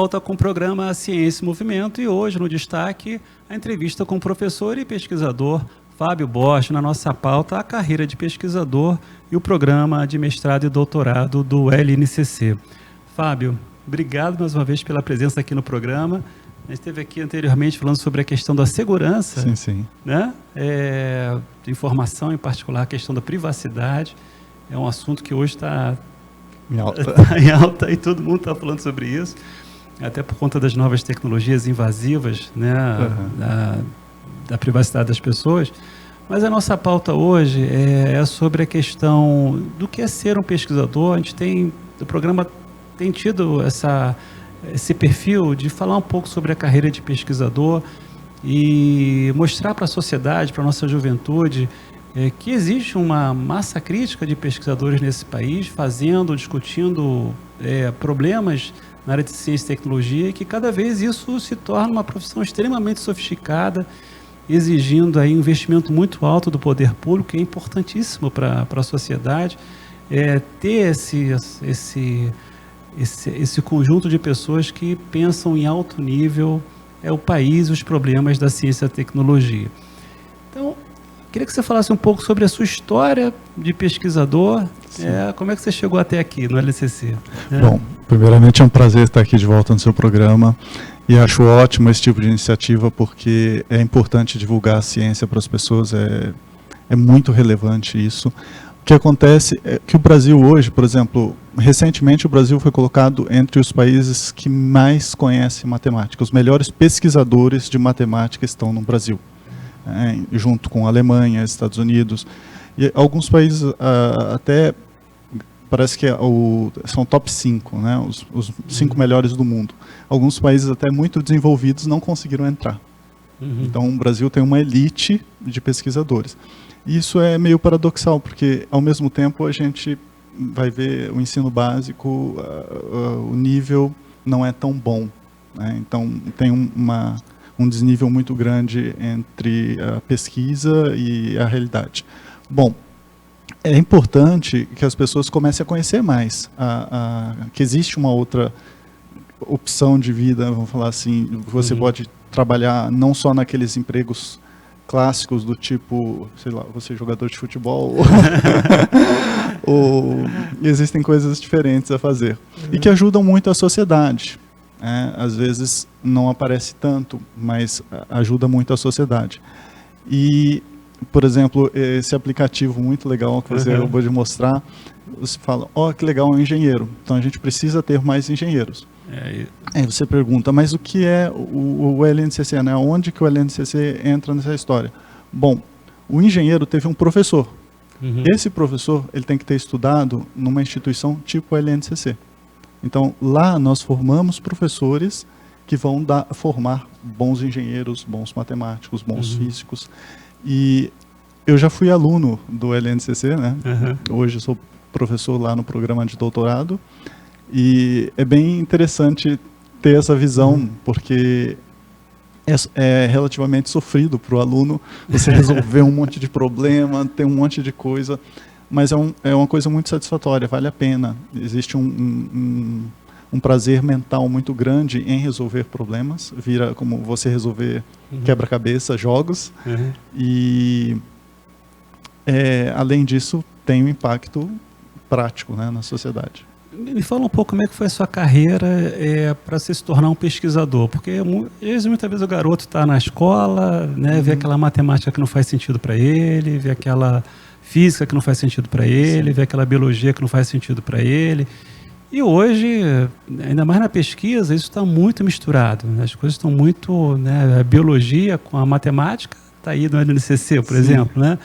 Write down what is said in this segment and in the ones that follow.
volta com o programa Ciência e Movimento e hoje no destaque a entrevista com o professor e pesquisador Fábio Bosch, na nossa pauta a carreira de pesquisador e o programa de mestrado e doutorado do LNCC. Fábio, obrigado mais uma vez pela presença aqui no programa. A gente esteve aqui anteriormente falando sobre a questão da segurança, né? De informação, em particular a questão da privacidade. É um assunto que hoje está em alta e todo mundo está falando sobre isso, até por conta das novas tecnologias invasivas, né, da privacidade das pessoas. Mas a nossa pauta hoje é sobre a questão do que é ser um pesquisador. O programa tem tido esse perfil de falar um pouco sobre a carreira de pesquisador e mostrar para a sociedade, para a nossa juventude, que existe uma massa crítica de pesquisadores nesse país, discutindo problemas na área de ciência e tecnologia, e que cada vez isso se torna uma profissão extremamente sofisticada, exigindo aí um investimento muito alto do poder público, que é importantíssimo para a sociedade, ter esse conjunto de pessoas que pensam em alto nível o país e os problemas da ciência e tecnologia. Então, queria que você falasse um pouco sobre a sua história de pesquisador, como é que você chegou até aqui no LCC? Bom, primeiramente é um prazer estar aqui de volta no seu programa e acho ótimo esse tipo de iniciativa porque é importante divulgar a ciência para as pessoas, é muito relevante isso. O que acontece é que o Brasil hoje, por exemplo, recentemente o Brasil foi colocado entre os países que mais conhecem matemática. Os melhores pesquisadores de matemática estão no Brasil, junto com a Alemanha, Estados Unidos. E alguns países até parece que são top 5, né? Os 5 melhores do mundo. Alguns países até muito desenvolvidos não conseguiram entrar. Então o Brasil tem uma elite de pesquisadores. Isso é meio paradoxal, porque ao mesmo tempo a gente vai ver o ensino básico, o nível não é tão bom, né? Então tem um desnível muito grande entre a pesquisa e a realidade. Bom, é importante que as pessoas comecem a conhecer mais que existe uma outra opção de vida, vamos falar assim. Você pode trabalhar não só naqueles empregos clássicos do tipo, sei lá, você é jogador de futebol, ou existem coisas diferentes a fazer e que ajudam muito a sociedade. Às vezes não aparece tanto, mas ajuda muito a sociedade. E, por exemplo, esse aplicativo muito legal que você acabou de mostrar, você fala, que legal, é um engenheiro. Então a gente precisa ter mais engenheiros. Aí você pergunta, mas o que é o LNCC, né? Onde que o LNCC entra nessa história? Bom, o engenheiro teve um professor. Esse professor ele tem que ter estudado numa instituição tipo o LNCC. Então, lá nós formamos professores que vão formar bons engenheiros, bons matemáticos, bons físicos. E eu já fui aluno do LNCC, né? Hoje eu sou professor lá no programa de doutorado. E é bem interessante ter essa visão, porque é relativamente sofrido para o aluno você resolver um monte de problema, ter um monte de coisa, mas é uma coisa muito satisfatória, vale a pena. Existe um prazer mental muito grande em resolver problemas, vira como você resolver quebra-cabeça, jogos, e além disso tem um impacto prático, né, na sociedade. Me fala um pouco como é que foi a sua carreira para se tornar um pesquisador, porque muitas vezes o garoto está na escola, né, vê aquela matemática que não faz sentido para ele, vê aquela física que não faz sentido para ele, vê aquela biologia que não faz sentido para ele. E hoje, ainda mais na pesquisa, isso está muito misturado, né? As coisas estão muito, né, a biologia com a matemática, está aí no LNCC, por exemplo, né?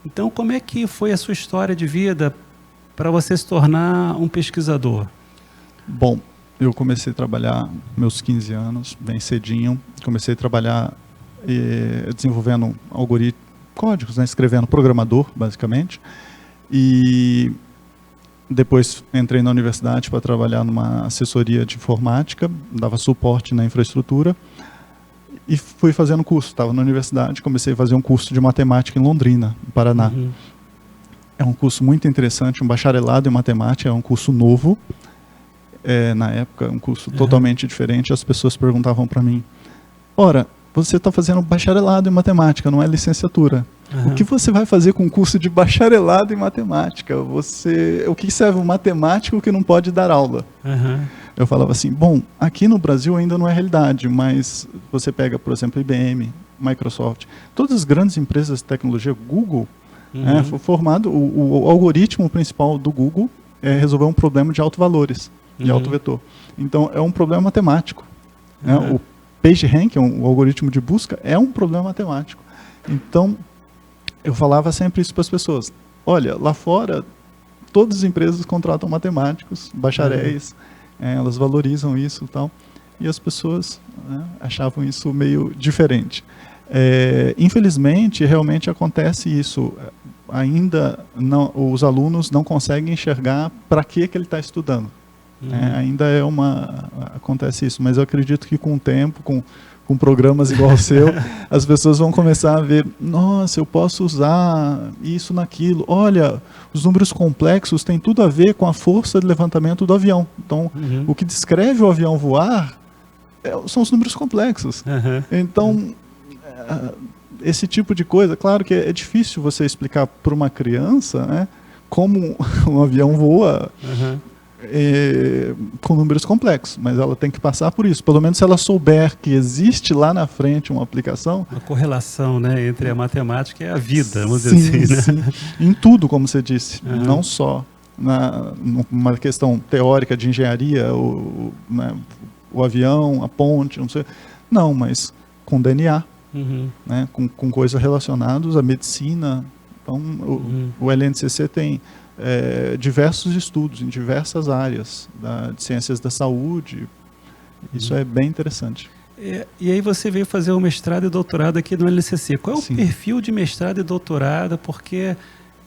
Então, como é que foi a sua história de vida para você se tornar um pesquisador? Bom, eu comecei a trabalhar meus 15 anos, bem cedinho. Comecei a trabalhar desenvolvendo códigos, né, escrevendo programador, basicamente. E depois entrei na universidade para trabalhar numa assessoria de informática, dava suporte na infraestrutura. E fui fazendo curso, estava na universidade, comecei a fazer um curso de matemática em Londrina, no Paraná. É um curso muito interessante, um bacharelado em matemática, é um curso novo. na época, um curso totalmente diferente, as pessoas perguntavam para mim, ora, você está fazendo bacharelado em matemática, não é licenciatura. O que você vai fazer com um curso de bacharelado em matemática? O que serve um matemático que não pode dar aula? Eu falava assim, bom, aqui no Brasil ainda não é realidade, mas você pega, por exemplo, IBM, Microsoft, todas as grandes empresas de tecnologia, Google, foi formado, o algoritmo principal do Google é resolver um problema de alto-valores, de alto vetor. Então, é um problema matemático. O PageRank, o algoritmo de busca, é um problema matemático. Então, eu falava sempre isso para as pessoas. Olha, lá fora, todas as empresas contratam matemáticos, bacharéis, elas valorizam isso e tal. E as pessoas achavam isso meio diferente. Infelizmente, realmente acontece isso. Ainda não, os alunos não conseguem enxergar para que ele está estudando. Ainda acontece isso, mas eu acredito que com o tempo, com programas igual o seu, as pessoas vão começar a ver, nossa, eu posso usar isso naquilo. Olha, os números complexos têm tudo a ver com a força de levantamento do avião. Então, o que descreve o avião voar são os números complexos. Então, esse tipo de coisa, claro que é difícil você explicar para uma criança, né, como um avião voa com números complexos, mas ela tem que passar por isso. Pelo menos se ela souber que existe lá na frente uma aplicação... Uma correlação, né, entre a matemática e a vida, vamos dizer assim. Né? Em tudo, como você disse, não só numa questão teórica de engenharia, o avião, a ponte, não sei. Não, mas com DNA, né, com coisas relacionadas à medicina. Então, o LNCC tem diversos estudos em diversas áreas de ciências da saúde. Isso é bem interessante. E aí você veio fazer o mestrado e doutorado aqui no LNCC. Qual é o perfil de mestrado e doutorado? Porque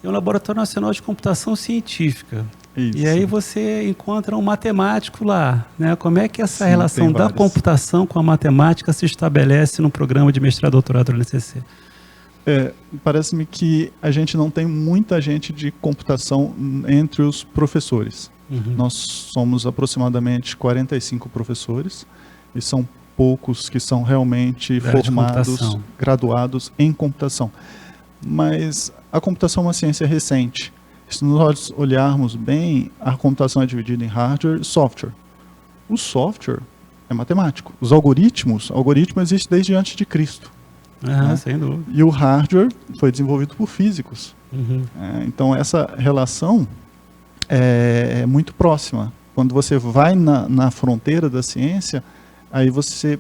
é um Laboratório Nacional de Computação Científica. Isso. E aí você encontra um matemático lá, né? Como é que essa relação da computação com a matemática se estabelece no programa de mestrado e doutorado do LNCC? Parece-me que a gente não tem muita gente de computação entre os professores. Nós somos aproximadamente 45 professores e são poucos que são realmente formados, graduados em computação. Mas a computação é uma ciência recente. Se nós olharmos bem, a computação é dividida em hardware e software. O software é matemático. O algoritmo existe desde antes de Cristo. Né? Sem dúvida. E o hardware foi desenvolvido por físicos. Então, essa relação é muito próxima. Quando você vai na fronteira da ciência, aí você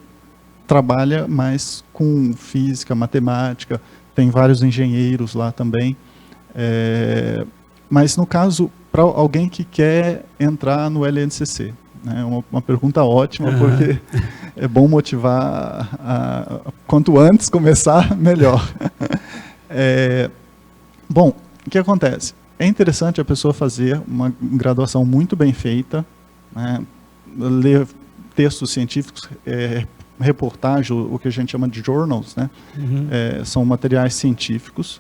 trabalha mais com física, matemática, tem vários engenheiros lá também. Mas, no caso, para alguém que quer entrar no LNCC, né, uma pergunta ótima, porque é bom motivar, quanto antes começar, melhor. Bom, o que acontece? É interessante a pessoa fazer uma graduação muito bem feita, né, ler textos científicos, reportagem, o que a gente chama de journals, né, são materiais científicos,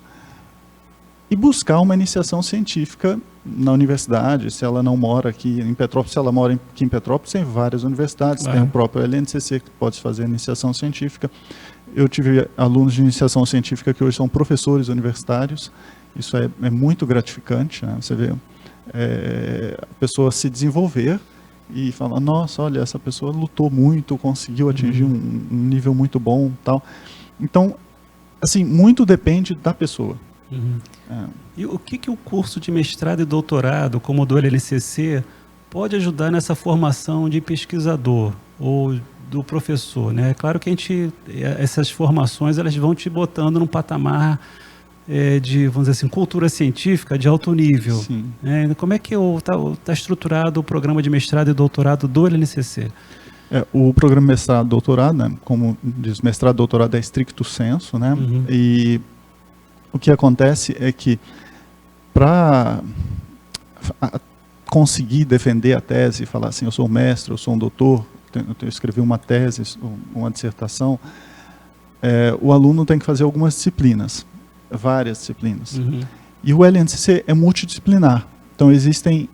e buscar uma iniciação científica na universidade. Se ela não mora aqui em Petrópolis, se ela mora aqui em Petrópolis, tem várias universidades, tem o próprio LNCC que pode fazer iniciação científica. Eu tive alunos de iniciação científica que hoje são professores universitários. Isso é muito gratificante, né? Você vê a pessoa se desenvolver e falar, nossa, olha, essa pessoa lutou muito, conseguiu atingir um nível muito bom, tal. Então, assim, muito depende da pessoa. E o que o curso de mestrado e doutorado, como o do LNCC, pode ajudar nessa formação de pesquisador ou do professor, né? É claro que essas formações elas vão te botando num patamar de, vamos dizer assim, cultura científica de alto nível. Né? Como é que está estruturado o programa de mestrado e doutorado do LNCC? O programa mestrado e doutorado, né, como diz, mestrado e doutorado é stricto sensu, né? E o que acontece é que, para conseguir defender a tese e falar assim, eu sou um mestre, eu sou um doutor, eu escrevi uma tese, uma dissertação, o aluno tem que fazer algumas disciplinas, várias disciplinas. E o LNCC é multidisciplinar. Então, existem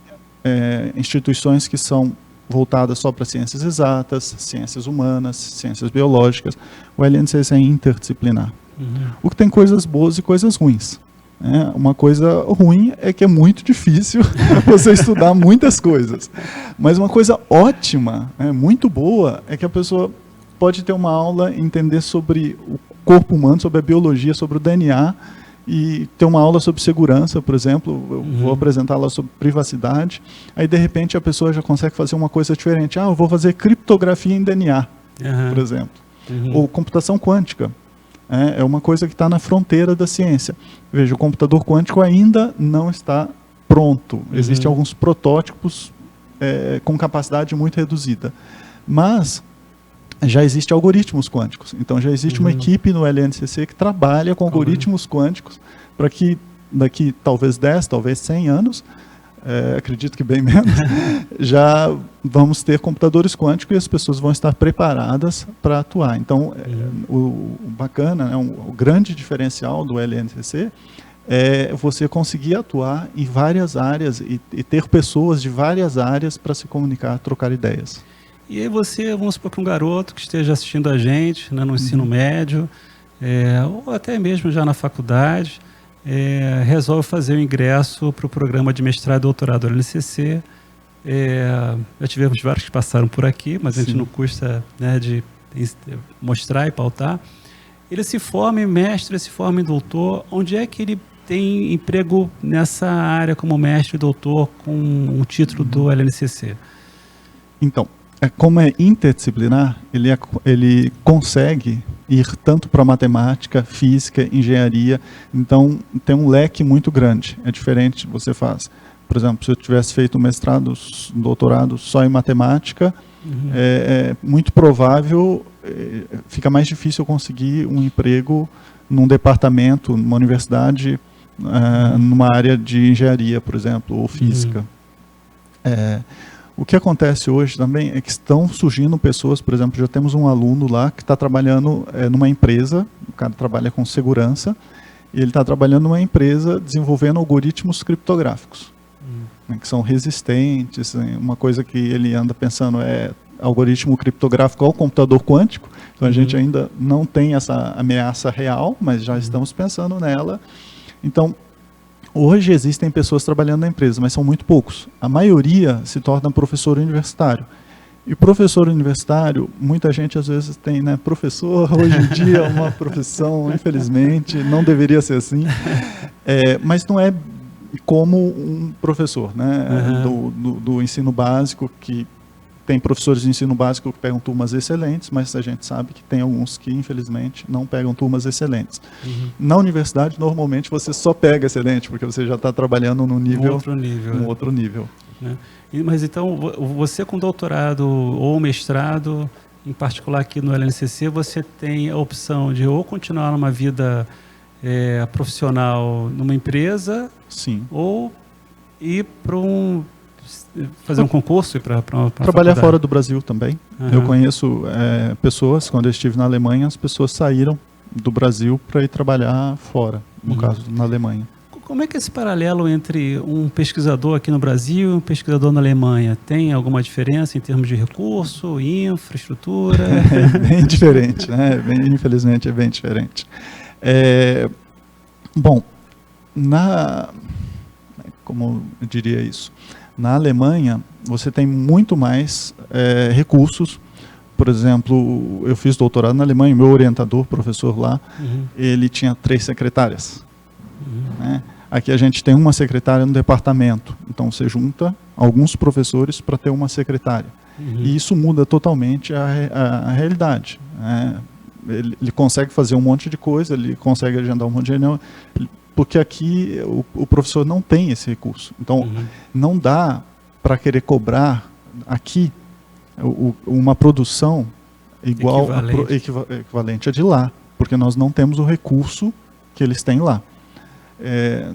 instituições que são voltada só para ciências exatas, ciências humanas, ciências biológicas. O LNCC é interdisciplinar. O que tem coisas boas e coisas ruins. Uma coisa ruim é que é muito difícil você estudar muitas coisas. Mas uma coisa ótima, muito boa, é que a pessoa pode ter uma aula, entender sobre o corpo humano, sobre a biologia, sobre o DNA, e ter uma aula sobre segurança, por exemplo. Eu vou apresentar lá sobre privacidade. Aí, de repente, a pessoa já consegue fazer uma coisa diferente. Eu vou fazer criptografia em DNA, por exemplo. Ou computação quântica. É uma coisa que está na fronteira da ciência. Veja, o computador quântico ainda não está pronto. Existem alguns protótipos com capacidade muito reduzida. Mas já existem algoritmos quânticos. Então já existe uma equipe no LNCC que trabalha com algoritmos quânticos para que daqui talvez 10, talvez 100 anos, acredito que bem menos, já vamos ter computadores quânticos e as pessoas vão estar preparadas para atuar. Então, o bacana, o grande diferencial do LNCC é você conseguir atuar em várias áreas e ter pessoas de várias áreas para se comunicar, trocar ideias. E aí você, vamos supor que um garoto que esteja assistindo a gente, no ensino médio, ou até mesmo já na faculdade, resolve fazer o ingresso para o programa de mestrado e doutorado do LNCC. Já tivemos vários que passaram por aqui, mas a gente não custa de mostrar e pautar. Ele se forma em mestre, se forma em doutor. Onde é que ele tem emprego nessa área como mestre e doutor com um título do LNCC? Então, como é interdisciplinar, ele consegue ir tanto para matemática, física, engenharia. Então, tem um leque muito grande. É diferente, você faz. Por exemplo, se eu tivesse feito um mestrado, um doutorado só em matemática, é muito provável, fica mais difícil eu conseguir um emprego num departamento, numa universidade, numa área de engenharia, por exemplo, ou física. O que acontece hoje também é que estão surgindo pessoas, por exemplo, já temos um aluno lá que está trabalhando numa empresa, o cara trabalha com segurança, e ele está trabalhando numa empresa desenvolvendo algoritmos criptográficos, que são resistentes. Uma coisa que ele anda pensando é algoritmo criptográfico ao computador quântico. Então a gente ainda não tem essa ameaça real, mas já estamos pensando nela. Então, hoje existem pessoas trabalhando na empresa, mas são muito poucos. A maioria se torna professor universitário. E professor universitário, muita gente às vezes tem, professor, hoje em dia é uma profissão, infelizmente, não deveria ser assim. Mas não é como um professor, do ensino básico, que tem professores de ensino básico que pegam turmas excelentes, mas a gente sabe que tem alguns que, infelizmente, não pegam turmas excelentes. Na universidade, normalmente, você só pega excelente, porque você já está trabalhando num nível, outro nível. Mas então, você com doutorado ou mestrado, em particular aqui no LNCC, você tem a opção de ou continuar numa vida profissional numa empresa, sim, ou ir para fazer um concurso para trabalhar fora do Brasil também. Eu conheço pessoas, quando eu estive na Alemanha, as pessoas saíram do Brasil para ir trabalhar fora, no caso, na Alemanha. Como é que é esse paralelo entre um pesquisador aqui no Brasil e um pesquisador na Alemanha? Tem alguma diferença em termos de recurso, infraestrutura? É bem diferente, infelizmente é bem diferente. Bom, como eu diria isso? Na Alemanha, você tem muito mais recursos. Por exemplo, eu fiz doutorado na Alemanha, meu orientador, professor lá, ele tinha 3 secretárias. Aqui a gente tem uma secretária no departamento. Então, você junta alguns professores para ter uma secretária. E isso muda totalmente a realidade. Ele consegue fazer um monte de coisa, ele consegue agendar um monte de reunião, porque aqui o professor não tem esse recurso. Então, não dá para querer cobrar aqui uma produção igual equivalente a de lá, porque nós não temos o recurso que eles têm lá.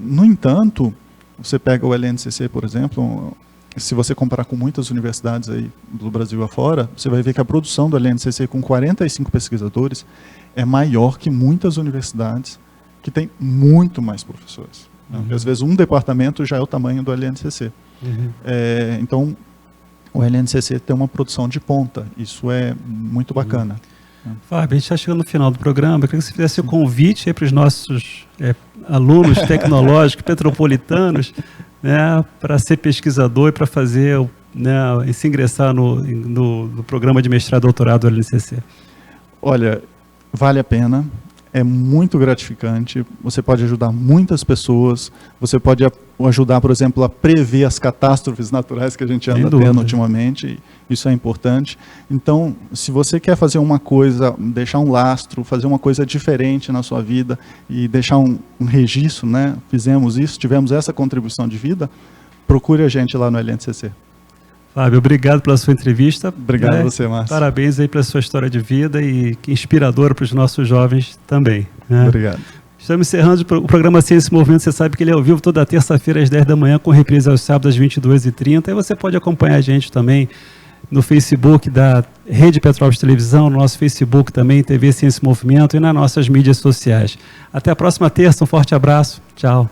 No entanto, você pega o LNCC, por exemplo, se você comparar com muitas universidades aí do Brasil afora, você vai ver que a produção do LNCC com 45 pesquisadores é maior que muitas universidades que têm muito mais professores. Às vezes um departamento já é o tamanho do LNCC. Então, o LNCC tem uma produção de ponta. Isso é muito bacana. Fábio, a gente está chegando no final do programa. Eu queria que você fizesse o convite para os nossos alunos tecnológicos, petropolitanos, né, para ser pesquisador e para fazer, né, e se ingressar no programa de mestrado e doutorado do LNCC. Olha, vale a pena. É muito gratificante, você pode ajudar muitas pessoas, você pode ajudar, por exemplo, a prever as catástrofes naturais que a gente anda tendo ultimamente, isso é importante. Então, se você quer fazer uma coisa, deixar um lastro, fazer uma coisa diferente na sua vida e deixar um registro, né? Fizemos isso, tivemos essa contribuição de vida, procure a gente lá no LNCC. Fábio, obrigado pela sua entrevista. Obrigado a você, Márcio. Parabéns aí pela sua história de vida e que inspiradora para os nossos jovens também. Né? Obrigado. Estamos encerrando o programa Ciência e Movimento. Você sabe que ele é ao vivo toda terça-feira às 10 da manhã, com reprise aos sábados às 22h30. E você pode acompanhar a gente também no Facebook da Rede Petrópolis Televisão, no nosso Facebook também, TV Ciência e Movimento, e nas nossas mídias sociais. Até a próxima terça, um forte abraço. Tchau.